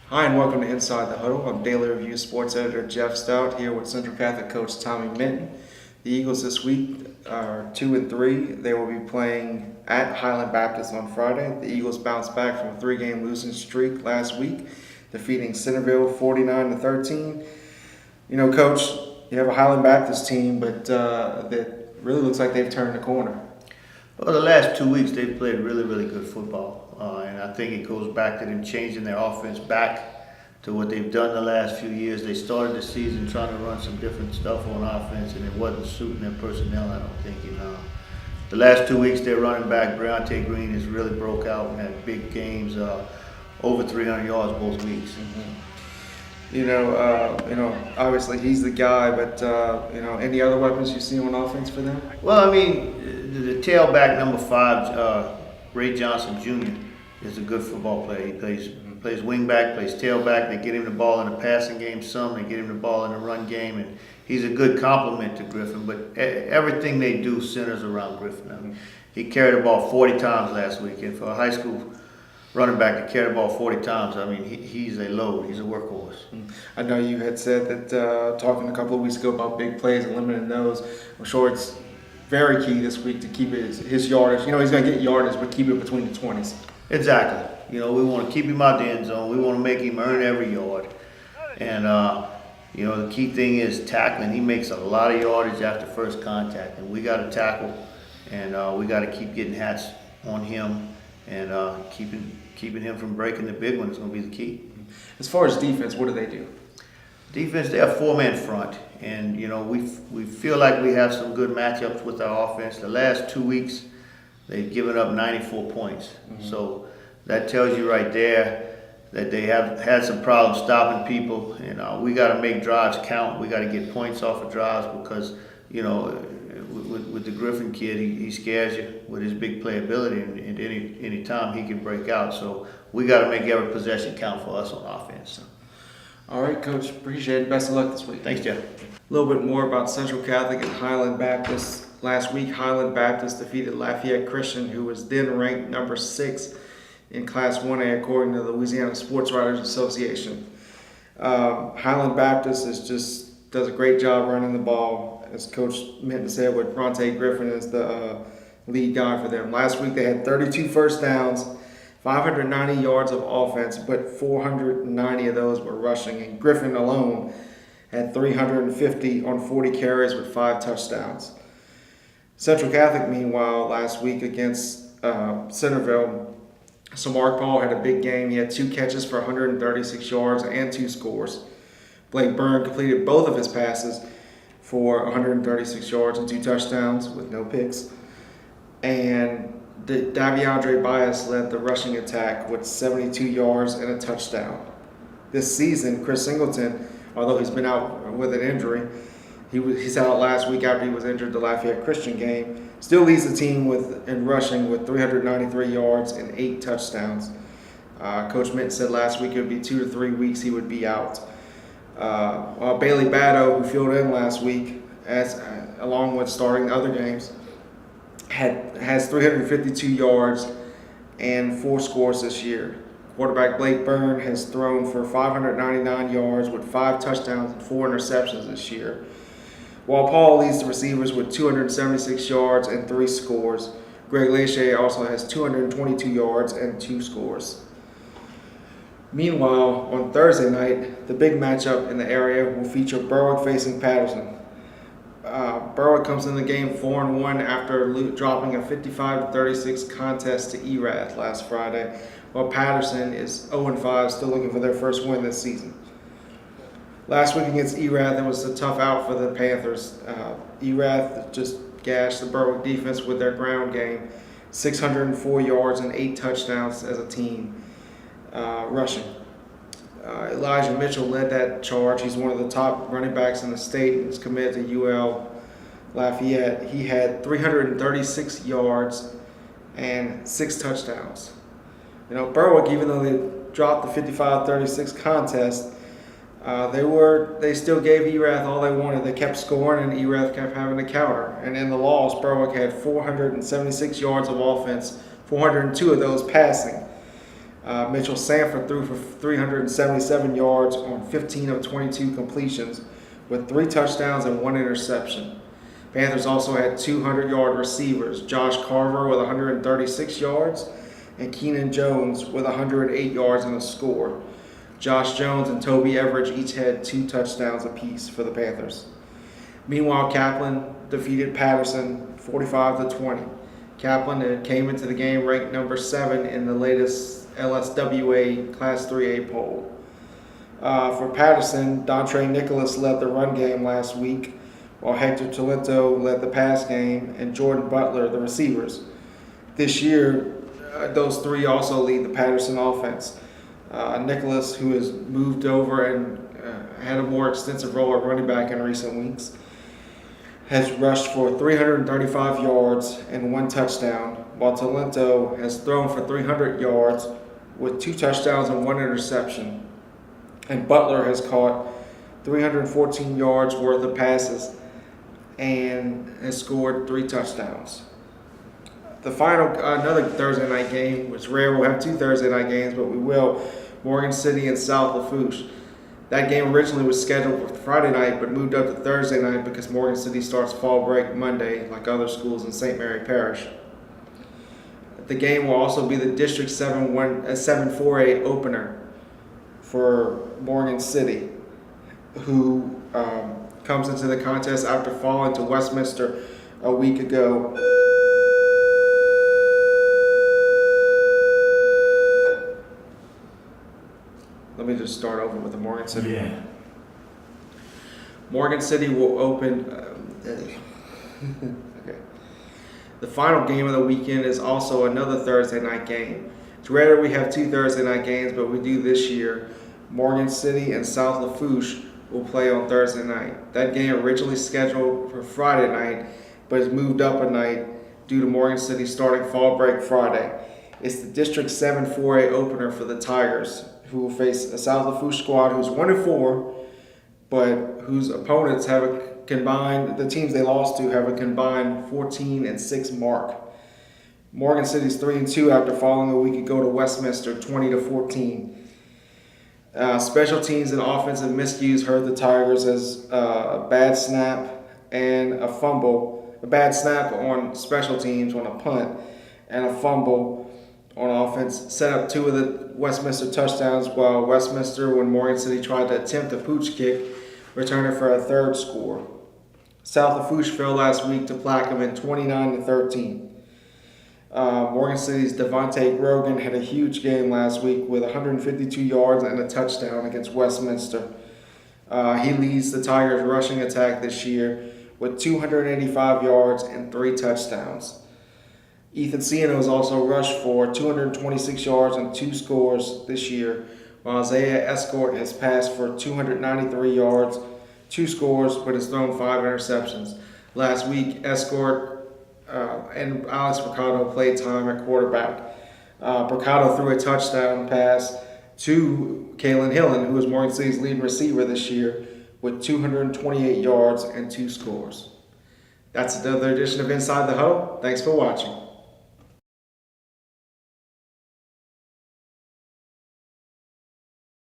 Hi, and welcome to Inside the Huddle. I'm Daily Review Sports Editor Geoff Stoute here with Central Catholic coach Tommy Minton. The Eagles this week are 2-3. They will be playing at Highland Baptist on Friday. The Eagles bounced back from a 3-game losing streak last week, defeating Centerville 49-13. You know, Coach, you have a Highland Baptist team, but that really looks like they've turned the corner. Well, the last 2 weeks they've played really good football, and I think it goes back to them changing their offense back to what they've done the last few years. They started the season trying to run some different stuff on offense, and it wasn't suiting their personnel, I don't think. The last 2 weeks their running back, Briante Green, has really broke out and had big games, over 300 yards both weeks. Obviously he's the guy, but any other weapons you see on offense for them? Well, I mean, the tailback number 5, Ray Johnson Jr. is a good football player. He plays wingback, plays tailback. They get him the ball in the passing game some. They get him the ball in the run game, and he's a good complement to Griffin. But everything they do centers around Griffin. I mean, he carried the ball 40 times last week, and for a high school running back to carry the ball 40 times, I mean, he's a load. He's a workhorse. I know you had said that talking a couple of weeks ago about big plays and limiting those. I'm sure it's very key this week to keep his yardage. You know, he's going to get yardage, but keep it between the 20s. Exactly. We want to keep him out the end zone. We want to make him earn every yard. And, the key thing is tackling. He makes a lot of yardage after first contact, and we got to tackle, and we got to keep getting hats on him, and keeping him from breaking the big one is going to be the key. As far as defense, what do they do? Defense, they're a 4-man front, and we feel like we have some good matchups with our offense. The last 2 weeks, they've given up 94 points. So that tells you right there that they have had some problems stopping people, and we got to make drives count. We got to get points off of drives because with the Griffin kid, he scares you with his big playability, and any time he can break out. So we got to make every possession count for us on offense. All right, Coach. Appreciate it. Best of luck this week. Thanks, Jeff. A little bit more about Central Catholic and Highland Baptist. Last week, Highland Baptist defeated Lafayette Christian, who was then ranked number 6 in Class 1A according to the Louisiana Sports Writers Association. Highland Baptist does a great job running the ball. As Coach Minton said, with Bronte Griffin as the lead guy for them. Last week they had 32 first downs, 590 yards of offense, but 490 of those were rushing. And Griffin alone had 350 on 40 carries with 5 touchdowns. Central Catholic, meanwhile, last week against Centerville, so Mark Paul had a big game. He had 2 catches for 136 yards and 2 scores. Blake Byrne completed both of his passes for 136 yards and 2 touchdowns with no picks. And Daviandre Bias led the rushing attack with 72 yards and a touchdown. This season, Chris Singleton, although he's been out with an injury, he's out last week after he was injured the Lafayette Christian game, still leads the team in rushing with 393 yards and 8 touchdowns. Coach Minton said last week it would be 2 to 3 weeks he would be out. Bailey Batto, who filled in last week, along with starting the other games, has 352 yards and 4 scores this year. Quarterback Blake Byrne has thrown for 599 yards with 5 touchdowns and 4 interceptions this year. While Paul leads the receivers with 276 yards and 3 scores, Greg Lachey also has 222 yards and 2 scores. Meanwhile, on Thursday night, the big matchup in the area will feature Berwick facing Patterson. Berwick comes in the game 4-1 after dropping a 55-36 contest to Erath last Friday, while Patterson is 0-5, still looking for their first win this season. Last week against Erath, it was a tough out for the Panthers. Erath just gashed the Berwick defense with their ground game, 604 yards and 8 touchdowns as a team rushing. Elijah Mitchell led that charge. He's one of the top running backs in the state. He's committed to UL Lafayette. He had 336 yards and 6 touchdowns. Berwick, even though they dropped the 55-36 contest, they still gave Erath all they wanted. They kept scoring, and Erath kept having to counter. And in the loss, Berwick had 476 yards of offense, 402 of those passing. Mitchell Sanford threw for 377 yards on 15 of 22 completions with 3 touchdowns and 1 interception. Panthers also had 200-yard receivers, Josh Carver with 136 yards and Keenan Jones with 108 yards and a score. Josh Jones and Toby Everidge each had 2 touchdowns apiece for the Panthers. Meanwhile, Kaplan defeated Patterson 45-20. Kaplan came into the game ranked number 7 in the latest LSWA Class 3A poll. For Patterson, Dontre Nicholas led the run game last week, while Hector Talento led the pass game and Jordan Butler the receivers. This year, those 3 also lead the Patterson offense. Nicholas, who has moved over and had a more extensive role at running back in recent weeks, has rushed for 335 yards and 1 touchdown, while Talento has thrown for 300 yards with 2 touchdowns and 1 interception. And Butler has caught 314 yards worth of passes and has scored 3 touchdowns. The final, another Thursday night game, which rare we'll have 2 Thursday night games, but we will, Morgan City and South Lafourche. That game originally was scheduled for Friday night, but moved up to Thursday night because Morgan City starts fall break Monday, like other schools in St. Mary Parish. The game will also be the District 7-4A opener for Morgan City, who comes into the contest after falling to Westminster a week ago. Let me just start over with the Morgan City. Yeah. Morgan City will open. Okay. The final game of the weekend is also another Thursday night game. It's rare that we have 2 Thursday night games, but we do this year. Morgan City and South Lafourche will play on Thursday night. That game originally scheduled for Friday night, but is moved up a night due to Morgan City starting fall break Friday. It's the District 7-4A opener for the Tigers, who will face a South Lafourche squad who's 1-4, but whose opponents have a combined, the teams they lost to have a combined 14-6 mark. Morgan City's 3-2 after falling a week ago to Westminster 20-14. Special teams and offensive miscues hurt the Tigers as a bad snap and a fumble, a bad snap on special teams on a punt and a fumble on offense set up 2 of the Westminster touchdowns, while Westminster, when Morgan City tried to attempt a pooch kick, returned it for a 3rd score. South Lafourche fell last week to Plaquemine 29-13. Morgan City's Devontae Grogan had a huge game last week with 152 yards and a touchdown against Westminster. He leads the Tigers' rushing attack this year with 285 yards and 3 touchdowns. Ethan Ciano's also rushed for 226 yards and 2 scores this year, while Isaiah Escort has passed for 293 yards, 2 scores, but has thrown 5 interceptions. Last week, Escort and Alex Mercado played time at quarterback. Mercado threw a touchdown pass to Kalen Hillen, who is Morgan City's leading receiver this year, with 228 yards and 2 scores. That's another edition of Inside the Huddle. Thanks for watching.